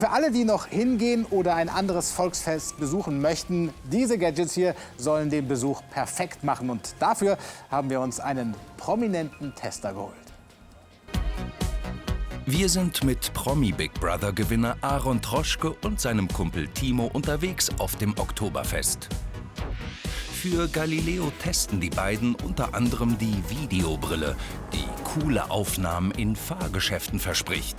Für alle, die noch hingehen oder ein anderes Volksfest besuchen möchten, diese Gadgets hier sollen den Besuch perfekt machen. Und dafür haben wir uns einen prominenten Tester geholt. Wir sind mit Promi-Big Brother-Gewinner Aaron Troschke und seinem Kumpel Timo unterwegs auf dem Oktoberfest. Für Galileo testen die beiden unter anderem die Videobrille, die coole Aufnahmen in Fahrgeschäften verspricht.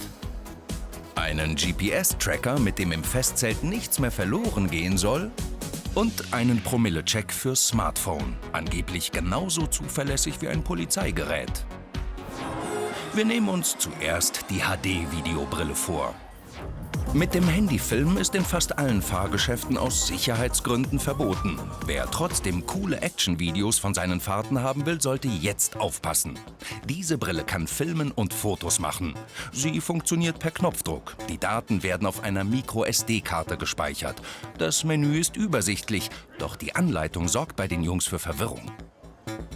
Einen GPS-Tracker, mit dem im Festzelt nichts mehr verloren gehen soll, und einen Promille-Check fürs Smartphone, angeblich genauso zuverlässig wie ein Polizeigerät. Wir nehmen uns zuerst die HD-Videobrille vor. Mit dem Handyfilmen ist in fast allen Fahrgeschäften aus Sicherheitsgründen verboten. Wer trotzdem coole Action-Videos von seinen Fahrten haben will, sollte jetzt aufpassen. Diese Brille kann filmen und Fotos machen. Sie funktioniert per Knopfdruck. Die Daten werden auf einer Micro-SD-Karte gespeichert. Das Menü ist übersichtlich, doch die Anleitung sorgt bei den Jungs für Verwirrung.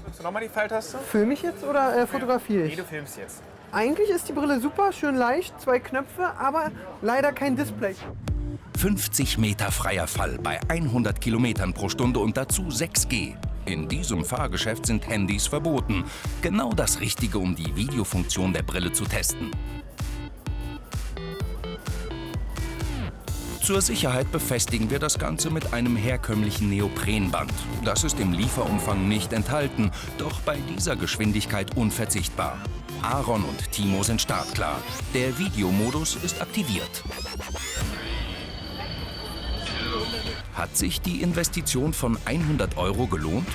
Drückst du nochmal die Pfeiltaste? Filme ich jetzt oder fotografiere ich? Nee, du filmst jetzt. Eigentlich ist die Brille super, schön leicht, 2 Knöpfe, aber leider kein Display. 50 Meter freier Fall bei 100 Kilometern pro Stunde und dazu 6G. In diesem Fahrgeschäft sind Handys verboten. Genau das Richtige, um die Videofunktion der Brille zu testen. Zur Sicherheit befestigen wir das Ganze mit einem herkömmlichen Neoprenband. Das ist im Lieferumfang nicht enthalten, doch bei dieser Geschwindigkeit unverzichtbar. Aaron und Timo sind startklar. Der Videomodus ist aktiviert. Hat sich die Investition von 100 € gelohnt?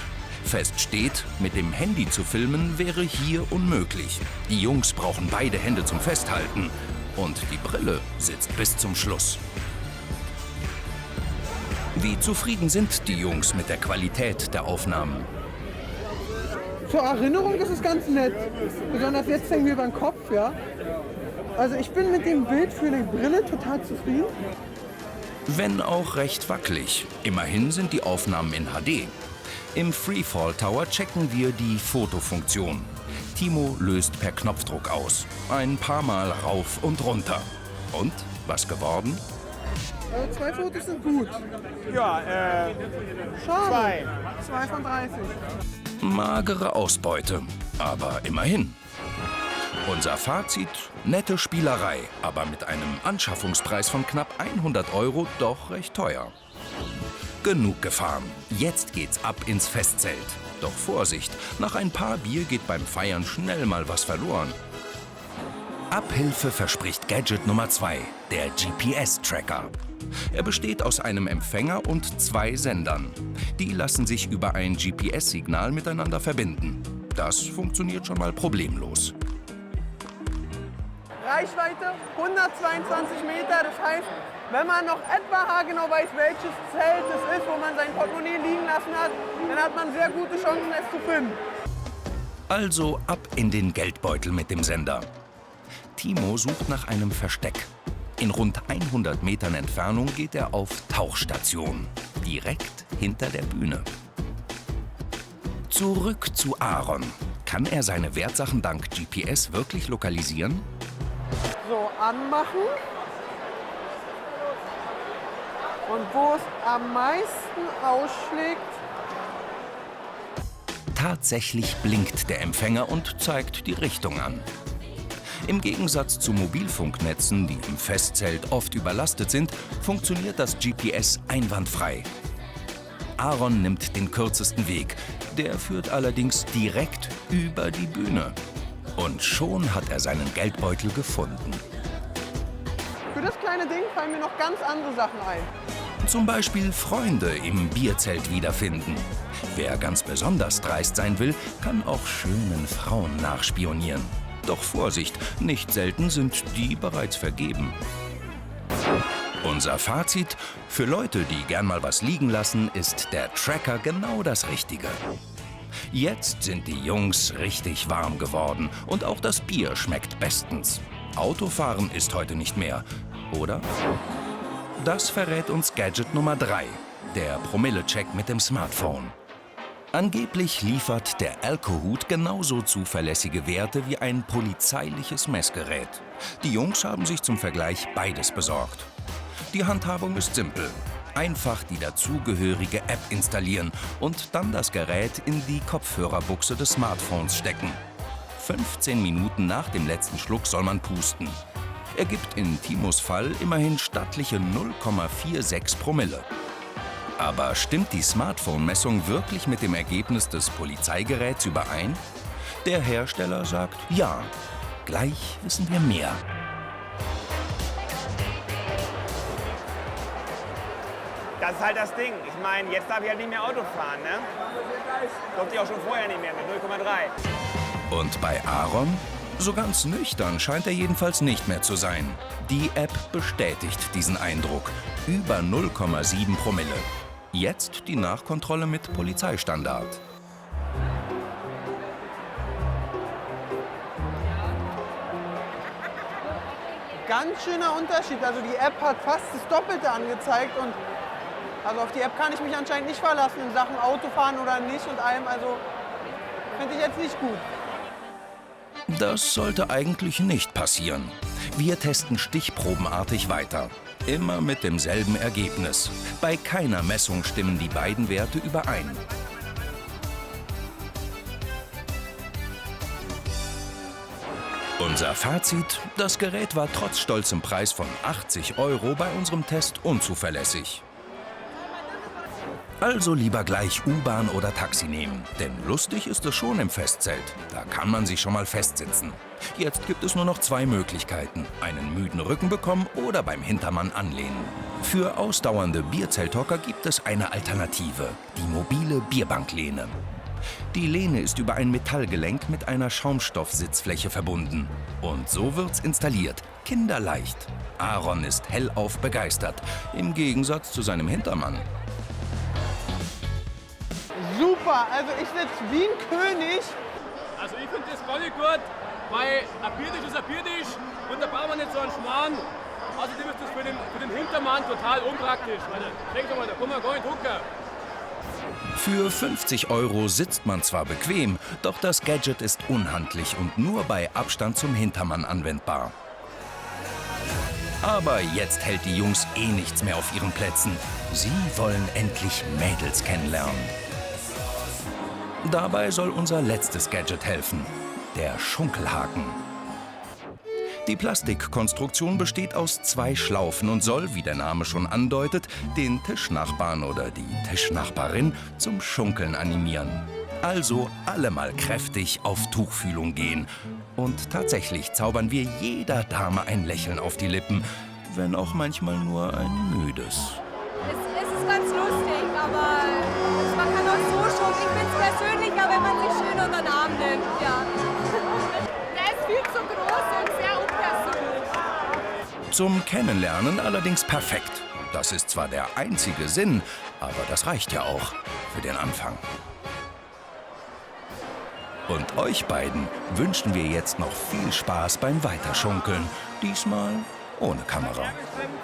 Fest steht, mit dem Handy zu filmen wäre hier unmöglich. Die Jungs brauchen beide Hände zum Festhalten. Und die Brille sitzt bis zum Schluss. Wie zufrieden sind die Jungs mit der Qualität der Aufnahmen? Zur Erinnerung ist es ganz nett. Besonders jetzt hängen wir über den Kopf, ja. Also ich bin mit dem Bild für eine Brille total zufrieden. Wenn auch recht wackelig. Immerhin sind die Aufnahmen in HD. Im Freefall Tower checken wir die Fotofunktion. Timo löst per Knopfdruck aus. Ein paar Mal rauf und runter. Und, was geworden? 2 Fotos sind gut. Ja, Schade. 2 von 30. Magere Ausbeute, aber immerhin. Unser Fazit: nette Spielerei, aber mit einem Anschaffungspreis von knapp 100 € doch recht teuer. Genug gefahren, jetzt geht's ab ins Festzelt. Doch Vorsicht, nach ein paar Bier geht beim Feiern schnell mal was verloren. Abhilfe verspricht Gadget Nummer 2, der GPS-Tracker. Er besteht aus einem Empfänger und 2 Sendern. Die lassen sich über ein GPS-Signal miteinander verbinden. Das funktioniert schon mal problemlos. Reichweite 122 Meter, das heißt, wenn man noch etwa haargenau weiß, welches Zelt es ist, wo man sein Portemonnaie liegen lassen hat, dann hat man sehr gute Chancen, es zu finden. Also ab in den Geldbeutel mit dem Sender. Timo sucht nach einem Versteck. In rund 100 Metern Entfernung geht er auf Tauchstation, direkt hinter der Bühne. Zurück zu Aaron. Kann er seine Wertsachen dank GPS wirklich lokalisieren? So, anmachen. Und wo es am meisten ausschlägt, Tatsächlich blinkt der Empfänger und zeigt die Richtung an. Im Gegensatz zu Mobilfunknetzen, die im Festzelt oft überlastet sind, funktioniert das GPS einwandfrei. Aaron nimmt den kürzesten Weg. Der führt allerdings direkt über die Bühne. Und schon hat er seinen Geldbeutel gefunden. für das kleine Ding fallen mir noch ganz andere Sachen ein. Zum Beispiel Freunde im Bierzelt wiederfinden. Wer ganz besonders dreist sein will, kann auch schönen Frauen nachspionieren. Doch Vorsicht, nicht selten sind die bereits vergeben. Unser Fazit: Für Leute, die gern mal was liegen lassen, ist der Tracker genau das Richtige. Jetzt sind die Jungs richtig warm geworden und auch das Bier schmeckt bestens. Autofahren ist heute nicht mehr, oder? Das verrät uns Gadget Nummer 3, der Promille-Check mit dem Smartphone. Angeblich liefert der Alkohut genauso zuverlässige Werte wie ein polizeiliches Messgerät. Die Jungs haben sich zum Vergleich beides besorgt. Die Handhabung ist simpel. Einfach die dazugehörige App installieren und dann das Gerät in die Kopfhörerbuchse des Smartphones stecken. 15 Minuten nach dem letzten Schluck soll man pusten. Ergibt in Timos Fall immerhin stattliche 0,46 Promille. Aber stimmt die Smartphone-Messung wirklich mit dem Ergebnis des Polizeigeräts überein? Der Hersteller sagt ja. Gleich wissen wir mehr. Das ist halt das Ding. Ich meine, jetzt darf ich halt nicht mehr Auto fahren, ne? Durfte ich auch schon vorher nicht mehr, mit 0,3. Und bei Aaron? So ganz nüchtern scheint er jedenfalls nicht mehr zu sein. Die App bestätigt diesen Eindruck. Über 0,7 Promille. Jetzt die Nachkontrolle mit Polizeistandard. Ganz schöner Unterschied. Also die App hat fast das Doppelte angezeigt und also auf die App kann ich mich anscheinend nicht verlassen in Sachen Autofahren oder nicht und allem. Also finde ich jetzt nicht gut. Das sollte eigentlich nicht passieren. Wir testen stichprobenartig weiter. Immer mit demselben Ergebnis. Bei keiner Messung stimmen die beiden Werte überein. Unser Fazit: Das Gerät war trotz stolzem Preis von 80 € bei unserem Test unzuverlässig. Also lieber gleich U-Bahn oder Taxi nehmen, denn lustig ist es schon im Festzelt. Da kann man sich schon mal festsitzen. Jetzt gibt es nur noch 2 Möglichkeiten: einen müden Rücken bekommen oder beim Hintermann anlehnen. Für ausdauernde Bierzelthocker gibt es eine Alternative: die mobile Bierbanklehne. Die Lehne ist über ein Metallgelenk mit einer Schaumstoffsitzfläche verbunden. Und so wird's installiert. Kinderleicht. Aaron ist hellauf begeistert, im Gegensatz zu seinem Hintermann. Super, also ich sitze wie ein König. Also ich finde das gar nicht gut, weil ein Biertisch ist ein Biertisch und da brauchen wir nicht so einen Schmarrn. Außerdem ist das für den Hintermann total unpraktisch. Denk mal, da kann man gar nicht hocken. Für 50 € sitzt man zwar bequem, doch das Gadget ist unhandlich und nur bei Abstand zum Hintermann anwendbar. Aber jetzt hält die Jungs eh nichts mehr auf ihren Plätzen. Sie wollen endlich Mädels kennenlernen. Dabei soll unser letztes Gadget helfen: der Schunkelhaken. Die Plastikkonstruktion besteht aus 2 Schlaufen und soll, wie der Name schon andeutet, den Tischnachbarn oder die Tischnachbarin zum Schunkeln animieren. Also alle mal kräftig auf Tuchfühlung gehen. Und tatsächlich zaubern wir jeder Dame ein Lächeln auf die Lippen, wenn auch manchmal nur ein müdes. Es ist ganz lustig, aber man kann auch so schunkeln. Ich finde es persönlicher, wenn man sich schön unter den Arm nimmt. Ja. Der ist viel zu groß und sehr unpersönlich. Zum Kennenlernen allerdings perfekt. Das ist zwar der einzige Sinn, aber das reicht ja auch für den Anfang. Und euch beiden wünschen wir jetzt noch viel Spaß beim Weiterschunkeln. Diesmal ohne Kamera.